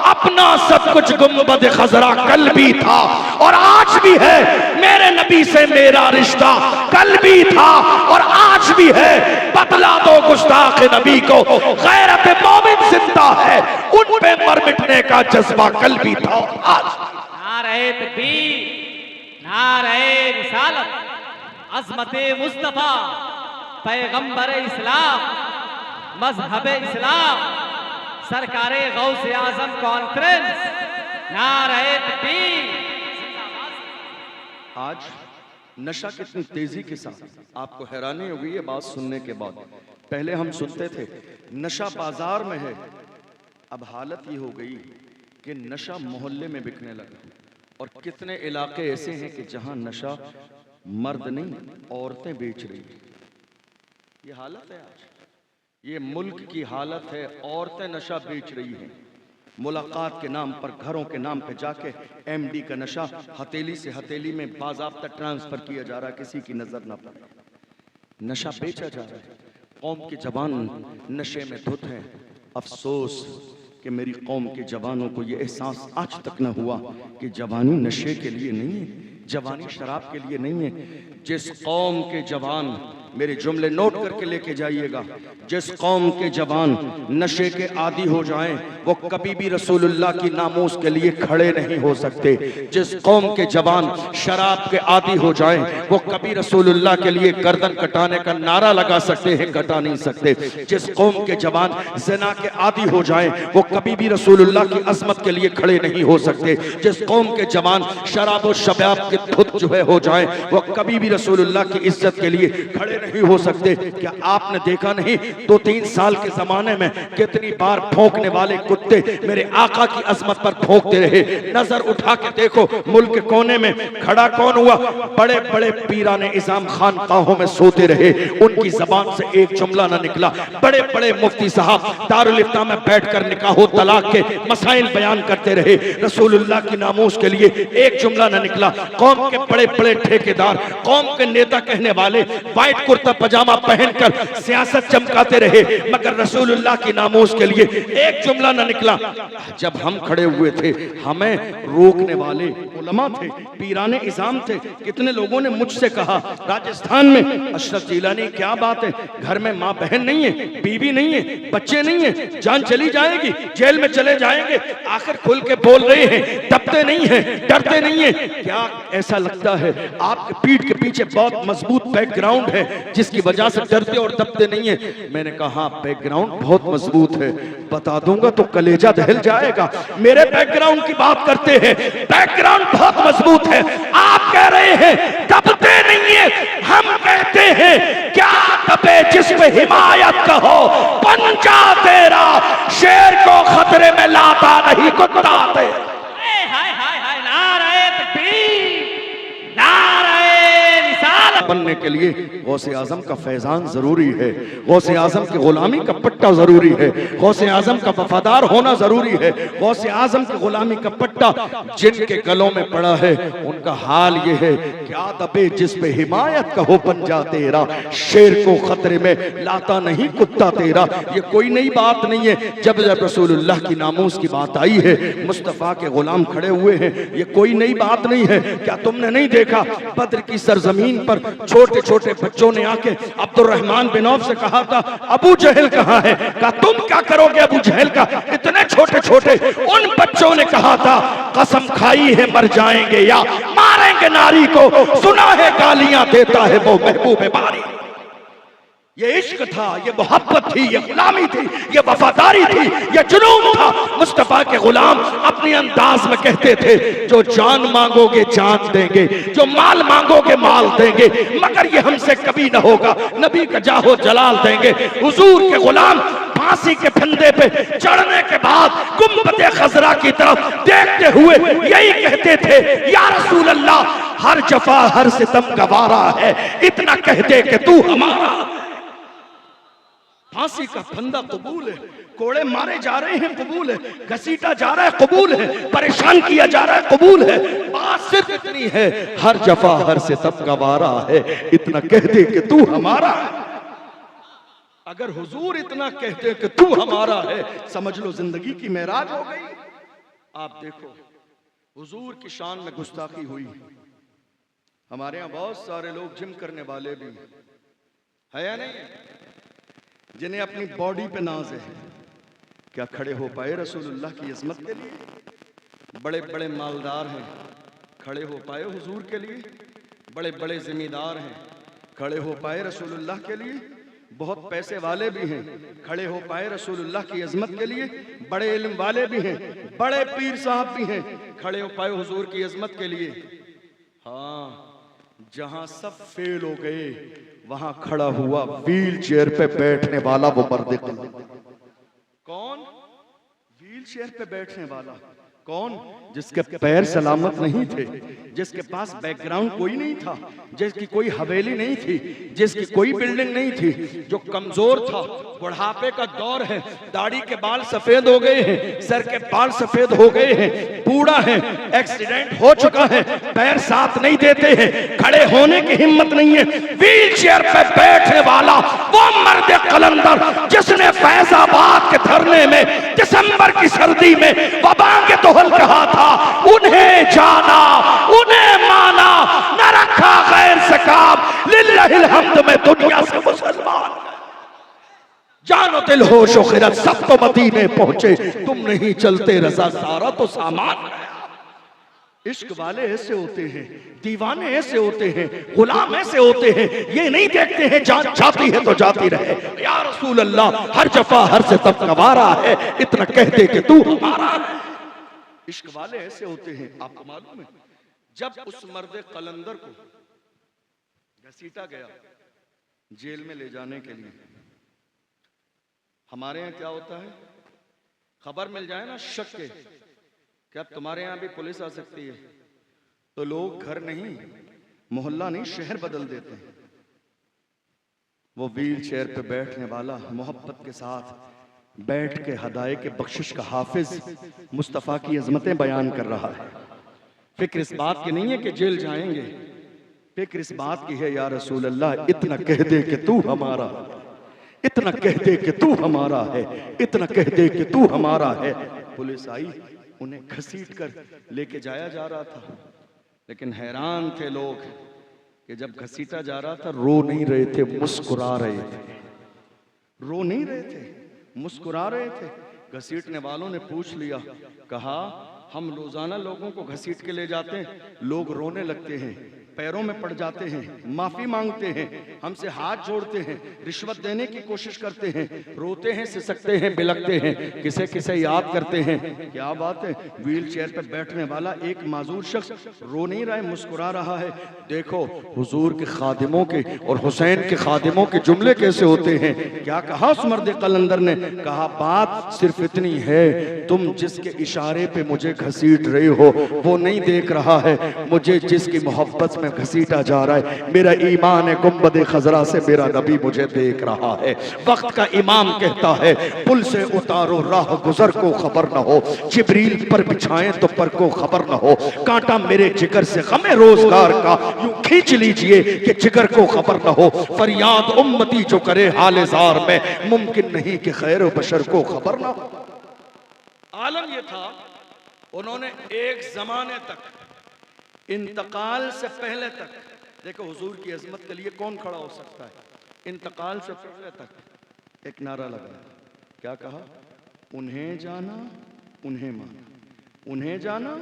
अपना सब कुछ गुंबद खजरा कल भी था और आज भी है। मेरे नबी से मेरा रिश्ता कल भी था और आज भी है। बतला दो गुस्ताख नबी को गैरत मोमिन जिंदा है, उन पे मर मिटने का जज्बा कल भी था और आज। नारे तकबीर, नारे रिसालत, अज़मते मुस्तफा, पैगंबर इस्लाम, मजहब इस्लाम, सरकारे गौसे आजम कॉन्फ्रेंस, नारे तकबीर। आज नशा कितनी तेजी के साथ, आपको हैरानी होगी ये बात सुनने के बाद। पहले हम सुनते थे नशा बाजार में है, अब हालत ये हो गई कि नशा मोहल्ले में बिकने लगा। और कितने इलाके ऐसे हैं कि जहां नशा मर्द नहीं औरतें बेच रही हैं। ये हालत है आज, ये मुल्क की हालत है। औरतें नशा बेच रही हैं। मुलाकात के नाम पर, घरों के नाम पे जाके एमडी का नशा हथेली से हथेली में बाज़ाब्ता ट्रांसफर किया जा रहा है, किसी की नजर ना पड़े। नशा बेचा जा रहा है। कौम के जवान नशे में धुत हैं। अफसोस कि मेरी कौम के जवानों को ये एहसास आज तक न हुआ कि जवानी नशे के लिए नहीं है, जवानी शराब के लिए नहीं है। जिस कौम के जवान, मेरे जुमले नोट करके लेके जाइएगा, जिस कौम के जवान नशे के आदी हो जाएं वो कभी भी रसूलुल्लाह की नामूस के लिए खड़े नहीं हो सकते। जिस कौम के जवान शराब के आदी हो जाएं वो कभी रसूलुल्लाह के लिए गर्दन कटाने का नारा लगा सकते हैं, कटा नहीं सकते। जिस कौम के जवान ज़िना के आदी हो जाएं वो कभी भी रसूलुल्लाह की अज़मत के लिए खड़े नहीं हो सकते। जिस कौम के जवान शराब और शबाब के धुत जो है हो जाएं वो कभी भी रसूलुल्लाह की इज्जत के लिए खड़े नहीं हो सकते। क्या आपने देखा नहीं 2-3 साल के जमाने में कितनी बार भौंकने वाले कुत्ते मेरे आका की अजमत पर भौंकते रहे। नजर उठा के देखो मुल्क के कोने में खड़ा कौन हुआ? बड़े बड़े पीराने इज़ाम खानकाहों में सोते रहे, उनकी जबान से एक जुमला ना निकला। बड़े बड़े मुफ्ती साहब दारुल इफ्ता में बैठकर निकाह तलाक के मसाइल बयान करते रहे, रसूलुल्लाह की नामूस के लिए एक जुमला ना निकला। कौम के बड़े बड़े ठेकेदार, कौम के नेता कहने वाले व्हाइट कुर्ता पजामा पहनकर सियासत चमकाते रहे, मगर रसूलुल्लाह की नामूस के लिए एक जुमला न निकला। जब हम खड़े हुए थे हमें रोकने वाले उलमा थे, पीराने इज़ाम थे। कितने लोगों ने मुझसे कहा राजस्थान में अशरफ जिलानी क्या बात है, घर में माँ बहन नहीं है, बीवी नहीं है, बच्चे नहीं है, जान चली जाएगी, जेल में चले जाएंगे, आखिर खुल के बोल रहे हैं, दबते नहीं है, डरते नहीं है। क्या ऐसा लगता है आपके पीठ के पीछे बहुत मजबूत बैकग्राउंड है जिसकी वजह से डरते और दबते नहीं है? मैंने कहा बैकग्राउंड बहुत मजबूत है, बता दूंगा तो कलेजा दहल जाएगा। मेरे बैकग्राउंड की बात करते हैं, बैकग्राउंड बहुत मजबूत है। आप कह रहे हैं दबते नहीं है, हम कहते हैं क्या दबे जिसमें हिमायत कहो, पंजा तेरा शेर को खतरे में लाता नहीं कुत्ता तेरा। हाय हाय हाय, नारे तकबीर, नारे रिसालत। बनने के लिए गौसे आजम का फैजान जरूरी है, गौसे आजम की गुलामी का पट्टा जरूरी है, गौसे आजम का वफादार होना जरूरी है। गौसे आजम की गुलामी का पट्टा जिनके गलों में पड़ा है उनका हाल ये है, क्या दबे जिस पे हिमायत का हो पंजा तेरा, शेर को खतरे में लाता नहीं कुत्ता तेरा। ये कोई नई बात नहीं है। जब जब रसूलुल्लाह की नामूस की बात आई है, मुस्तफ़ा के गुलाम खड़े हुए हैं, ये कोई नई बात नहीं है। क्या तुमने नहीं देखा बद्र की सरजमीन पर छोटे छोटे बच्चों ने आके अब्दुर्रहमान बिन औफ से कहा था अबू जहल कहाँ है? कहा तुम क्या करोगे अबू जहल का? इतने छोटे छोटे उन बच्चों ने कहा था कसम खाई है मर जाएंगे या मारेंगे नारी को, सुना है गालियां देता है वो महबूब बारी। ये इश्क था, ये मोहब्बत थी, ये गुलामी थी, ये वफादारी थी, ये जुनून था। मुस्तफा के गुलाम अपने अंदाज में कहते थे जो जान मांगोगे जान देंगे, जो माल मांगोगे माल देंगे, मगर ये हमसे कभी ना होगा, नबी का जाहो जलाल देंगे। हुजूर के गुलाम फांसी के फंदे पे चढ़ने के बाद गुंबद खजरा की तरफ देखते हुए यही कहते थे या रसूल अल्लाह हर जफा हर सितम गवारा है, इतना कह दे कि तू हमारा। फांसी का फंदा कबूल है, कोड़े मारे जा रहे हैं कबूल है, घसीटा जा रहा है कबूल है, परेशान किया जा रहा है कबूल है। बात सिर्फ इतनी है हर जफा हर सितम गवारा है, इतना कह दे कि तू हमारा। अगर हुजूर इतना कहते कि तू हमारा है, समझ लो जिंदगी की मेराज हो गई। आप देखो हुजूर की शान में गुस्ताखी हुई। हमारे यहाँ बहुत सारे लोग जिम करने वाले भी है या नहीं, जिन्हें अपनी बॉडी पे नाज है। क्या खड़े हो पाए रसूलुल्लाह की इज़्ज़त के लिए? बड़े बड़े मालदार हैं, खड़े हो पाए हुजूर के लिए। बड़े बड़े जिम्मेदार हैं, खड़े हो पाए रसूलुल्लाह के लिए। बहुत पैसे वाले भी हैं, खड़े हो पाए रसूलुल्लाह की इज़्ज़त के लिए। बड़े इल्म वाले भी हैं, बड़े पीर साहब भी हैं, खड़े हो पाए हुजूर की इज़्ज़त के लिए। हाँ, जहां सब फेल हो गए वहां खड़ा हुआ व्हील चेयर पे बैठने वाला वो मर्द कौन? व्हील चेयर पे बैठने वाला कौन? जिसके पैर सलामत नहीं थे, जिसके पास बैकग्राउंड कोई नहीं था, जिसकी कोई हवेली नहीं थी, जिसकी कोई बिल्डिंग नहीं थी, जो कमजोर था, बुढ़ापे का दौर है, दाढ़ी के बाल सफेद हो गए हैं, सर के बाल सफेद हो गए हैं, बूढ़ा है, एक्सीडेंट हो चुका है, पैर साथ नहीं देते हैं, खड़े होने की हिम्मत नहीं है। व्हील चेयर पे बैठने वाला वो मर्द कलंदर जिसने फैजाबाद बात के धरने में दिसंबर की सर्दी में वबा के तोहल कहा था, उन्हें जाना उन्हें माना, न रखा गैर से काम, लिल्लाहिल हम्द में दुनिया से मुसलमान। जानो दिल होश खिरत सब तो मदीने पहुंचे, तुम नहीं चलते रजा सारा तो सामान। इश्क वाले ऐसे होते हैं, दीवाने ऐसे होते हैं, गुलाम ऐसे होते हैं, ये नहीं देखते हैं जान जाती है तो जाती रहे। या रसूल अल्लाह, हर जफा हर से तब कवारा है, इतना कह दे कि तू हमारा है। इश्क वाले ऐसे होते हैं, आपको मालूम है जब उस मर्द कलंदर को घसीटा गया जेल में ले जाने के लिए, हमारे यहाँ क्या होता है, खबर मिल जाए ना शक के कि अब तुम्हारे यहाँ भी पुलिस आ सकती है, तो लोग घर नहीं, मोहल्ला नहीं, शहर बदल देते हैं। वो व्हील चेयर पे बैठने वाला मोहब्बत के साथ बैठ के हदाये के बख्शिश का हाफिज मुस्तफ़ा की अजमतें बयान कर रहा है। फिक्र इस बात की नहीं है कि जेल जाएंगे, फिक्र इस बात की है या रसूल अल्लाह, इतना कह दे कि तू हमारा, इतना कह दे कि तू हमारा है, इतना कह दे कि तू हमारा है। पुलिस आई, उन्हें घसीट कर लेके जाया जा रहा था, लेकिन हैरान थे लोग कि जब घसीटा जा रहा था रो नहीं रहे थे, मुस्कुरा रहे थे। रो नहीं रहे थे, मुस्कुरा रहे थे। घसीटने वालों ने पूछ लिया, कहा हम रोजाना लोगों को घसीट के ले जाते हैं, लोग रोने लगते हैं, पैरों में पड़ जाते हैं, माफी मांगते हैं, हमसे हाथ जोड़ते हैं, रिश्वत देने की कोशिश करते हैं, रोते हैं, सिसकते हैं, बिलकते हैं, किसे किसे याद करते हैं। क्या बात है, व्हील चेयर पर बैठने वाला एक माजूर शख्स रो नहीं रहा है, मुस्कुरा रहा है। देखो हुजूर के खादिमों के और हुसैन के खादिमों के जुमले कैसे होते हैं। क्या कहा उस मर्द कलंदर ने, कहा बात सिर्फ इतनी है, तुम जिसके इशारे पे मुझे घसीट रहे हो वो नहीं देख रहा है, मुझे जिसकी मोहब्बत में घसीटा जा रहा है, मेरा ईमान है गुंबद खजरा से मेरा नबी मुझे देख रहा है। वक्त का इमाम कहता है, पुल से उतारो राह गुजर को खबर न हो, जिब्रील पर बिछाएं तो पर को खबर न हो, कांटा मेरे जिगर से गमे रोजगार का यूं खींच लीजिए कि जिगर को खबर न हो, फरियाद उम्मती जो करे हाल जार में, मुमकिन नहीं कि खैर बशर को खबर न हो। आलम ये था, उन्होंने एक जमाने तक, इंतकाल से पहले तक, देखो हुजूर की अजमत के लिए कौन खड़ा हो सकता है, इंतकाल से पहले तक एक नारा लगाया। क्या कहा, उन्हें जाना उन्हें माना, उन्हें जाना,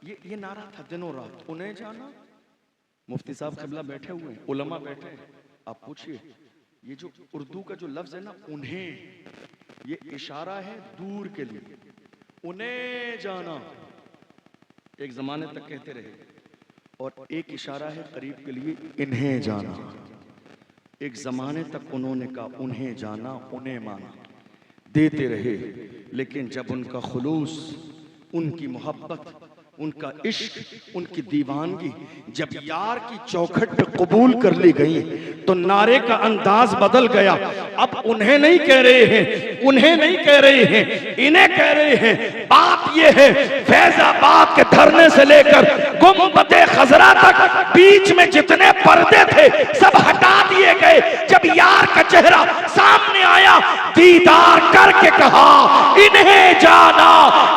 ये नारा था दिनों रात, उन्हें जाना। मुफ्ती साहब क़िबला बैठे हुए हैं, उलमा बैठे हैं, आप पूछिए ये जो उर्दू का जो लफ्ज है ना उन्हें, ये इशारा है दूर के लिए, उन्हें जाना एक जमाने तक कहते रहे, और एक इशारा है करीब के लिए, इन्हें जाना। एक जमाने तक उन्होंने कहा उन्हें जाना उन्हें माना, देते रहे, लेकिन जब उनका खुलूस, उनकी मोहब्बत, उनका इश्क, उनकी दीवानगी जब यार की चौखट पे कबूल कर ली गई तो नारे का अंदाज बदल गया। अब उन्हें नहीं कह रहे हैं, उन्हें नहीं कह रहे हैं, इन्हें कह रहे हैं। बात यह है, फैजाबाद के धरने से लेकर गुंबद खजरा तक बीच में जितने पर्दे थे सब हटा दिए गए। जब यार का चेहरा सामने आया, दीदार करके कहा इन्हें जाना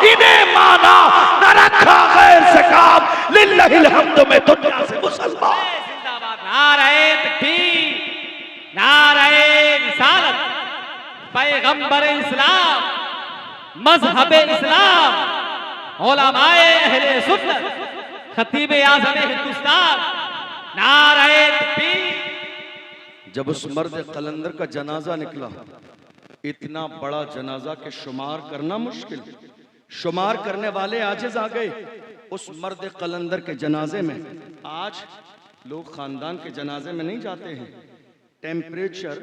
इन्हें माना, न रखा गैर से काम, लिल्लाहिल हम्द में दुनिया से मुसलमान। जिंदाबाद, नारे तकबीर, नारे रिसालत, पैगंबर इस्लाम, मजहब इस्लाम, उलमाए अहले सुन्नत, खतीब आज़म हिंदुस्तान, नारे तकबीर। जब उस मर्द कलंदर का जनाजा निकला, इतना बड़ा जनाजा के शुमार करना मुश्किल, शुमार करने वाले आजिज आ गए। उस मर्द कलंदर के जनाजे में, आज लोग खानदान के जनाजे में नहीं जाते हैं, टेम्परेचर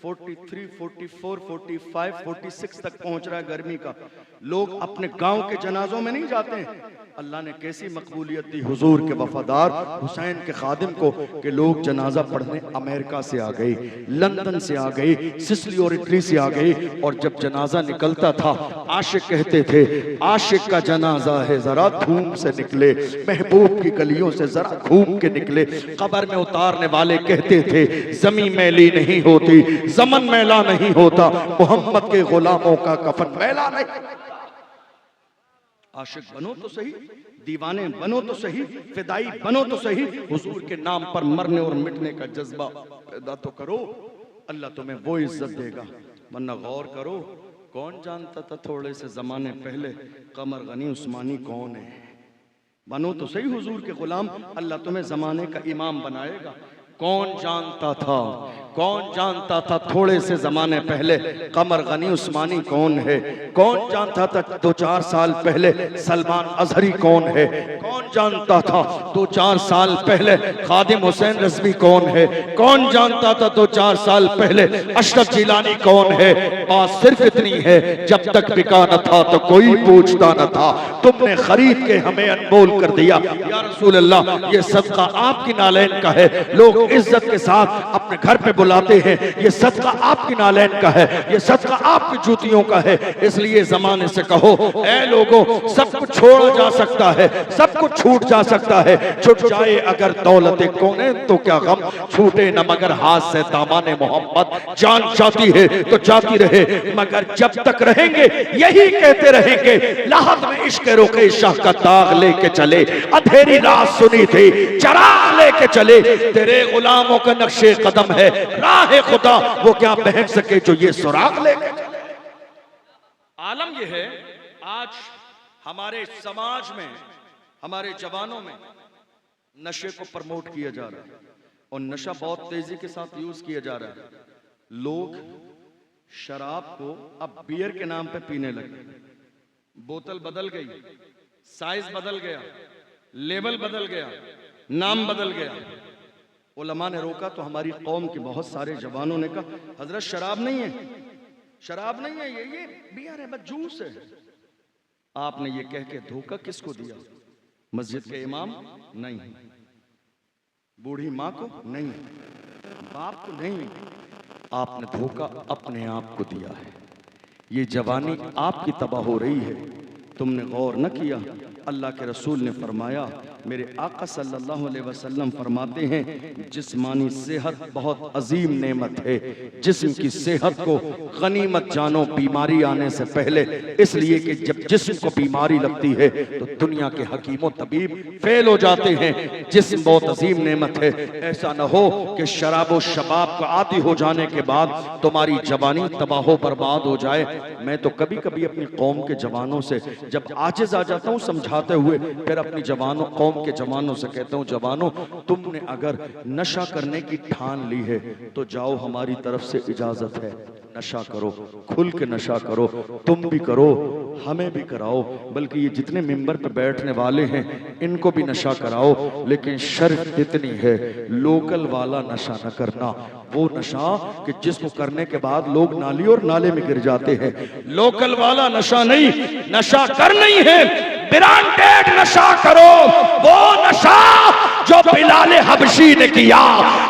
43, 44, 45, 46 तक पहुंच रहा है गर्मी का, लोग अपने गांव के जनाजों में नहीं जाते हैं। अल्लाह ने कैसी मकबूलियत दी हुजूर के वफादार हुसैन के खादिम को कि लोग जनाजा पढ़ने अमेरिका से आ गए, लंदन से आ गए, सिसिली और इटली से आ गए। और जब जनाजा निकलता था आशिक कहते थे आशिक का जनाजा है जरा धूम से निकले, महबूब की गलियों से जरा घूम के निकले। कब्र में उतारने वाले कहते थे जमीन मैली नहीं होती, ज़मन मैला नहीं होता, मोहम्मद के गुलामों का कफन मैला नहीं। आशिक बनो तो सही, दीवाने बनो तो सही, फिदाई बनो तो सही, हुजूर के नाम पर मरने और मिटने का जज्बा पैदा तो करो, अल्लाह तुम्हें वो इज्जत देगा। वरना गौर करो, कौन जानता था थोड़े से जमाने पहले कमर गनी उस्मानी कौन है। बनो तो सही हुजूर के गुलाम, अल्लाह तुम्हें जमाने का इमाम बनाएगा। कौन जानता था, कौन जानता था थोड़े से जमाने पहले कमर गनी उस्मानी कौन है। कौन जानता था 2-4 साल पहले सलमान अजहरी कौन है। कौन जानता था 2-4 साल पहले खादिम हुसैन रज़वी कौन है। कौन जानता था 2-4 साल पहले अशरफ जिलानी कौन है। बात सिर्फ इतनी है, जब तक बिका न था तो कोई पूछता न था, तुमने खरीद के हमें अनमोल कर दिया। या रसूल अल्लाह, ये सदका आपकी नालैन का है। लोग इज्जत के साथ अपने घर पे बुलाते हैं, ये सदका आपकी नालैन का है, ये सदका आपकी जूतियों का है। इसलिए जमाने से कहो ऐ लोगों, सब कुछ छोड़ा जा सकता है, सब कुछ छूट जा सकता है। छूट जाए अगर दौलत कौने तो क्या गम, छूटे न मगर हाथ से दामाने मोहम्मद। जान जाती है तो जाती रहे, मगर जब तक रहेंगे यही कहते रहेंगे lahad में इश्क रोके शाह का दाग लेके चले, अंधेरी रात सुनी थी चराग लेके चले। तेरे गुलामों का नक्शे कदम है राह खुदा, वो क्या बहक सके जो ये सुराग लेके चले। आलम ये है आज हमारे समाज में, हमारे जवानों में नशे को प्रमोट किया जा रहा है और नशा बहुत तेजी के साथ यूज किया जा रहा है। लोग शराब को अब बियर के नाम पे पीने लगे। बोतल बदल गई, साइज बदल गया, लेवल बदल गया, नाम बदल गया। उलमा ने रोका तो हमारी कौम के बहुत सारे जवानों ने कहा हजरत शराब नहीं है, शराब नहीं है, ये बियर है, बस जूस है। आपने ये कह के धोखा किसको दिया? मस्जिद के इमाम नहीं, बूढ़ी माँ को नहीं, बाप को नहीं, आपने धोखा अपने आप को दिया है। ये जवानी आपकी तबाह हो रही है, तुमने गौर न किया। अल्लाह के रसूल ने फरमाया, मेरे आका सल्लल्लाहु अलैहि वसल्लम फरमाते हैं जिस्मानी सेहत बहुत अजीम नेमत है। जिस्म की सेहत को गनीमत जानो बीमारी आने से पहले, इसलिए कि जब जिस्म को बीमारी लगती है तो दुनिया के हकीमों तबीब फेल हो जाते हैं। जिस्म बहुत अजीम नेमत है। ऐसा न हो कि शराब व शबाब का आदी हो जाने के बाद तुम्हारी जवानी तबाह बर्बाद हो जाए। मैं तो कभी कभी अपनी कौम के जवानों से जब आजिज आ जाता हूँ समझाते हुए, फिर अपनी जवानों कौम के जवानों से कहता हूँ जवानों, तुमने अगर नशा करने की ठान ली है तो जाओ, हमारी तरफ से इजाजत है, नशा करो, खुल के नशा करो, तुम भी करो, हमें भी कराओ, बल्कि ये जितने मिंबर पे बैठने वाले हैं इनको भी नशा कराओ। लेकिन शर्त इतनी है, लोकल वाला नशा न करना, वो नशा कि जिसको करने के बाद लोग नाली और नाले में गिर जाते हैं। लोकल वाला नशा नहीं, नशा कर नहीं है, ब्रांडेड नशा करो। वो नशा जो बिलाल हबशी ने किया,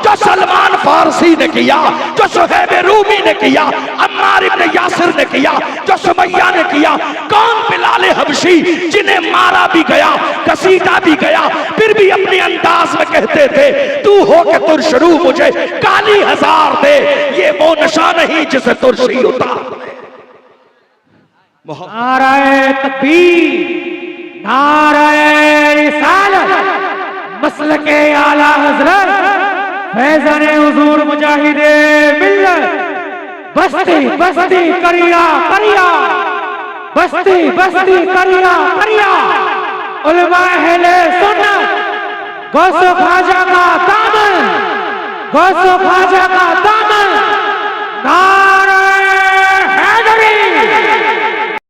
जो सलमान फारसी ने किया, जो सुहैब रूमी ने किया, अम्मार इब्न यासिर ने किया, जो सुमैया ने किया। कौन बिलाल हबशी जिन्हें मारा भी गया, घसीटा भी गया, फिर भी अपने अंदाज में कहते थे तू हो के तुरशरू मुझे काली हजार दे। ये वो नशा नहीं जिसे तुरशी उतार दे। नाराए तकबीर, नाराए रिसालत, मसलके आला हजरत फैज़ान हुजूर मुजाहिदे मिल्लत, बस्ती बस्ती करिया करिया, बस्ती बस्ती करिया करिया, उलमा अहले सुन्नत, गौसो ख्वाजा का दामन, गौसो ख्वाजा का दामन।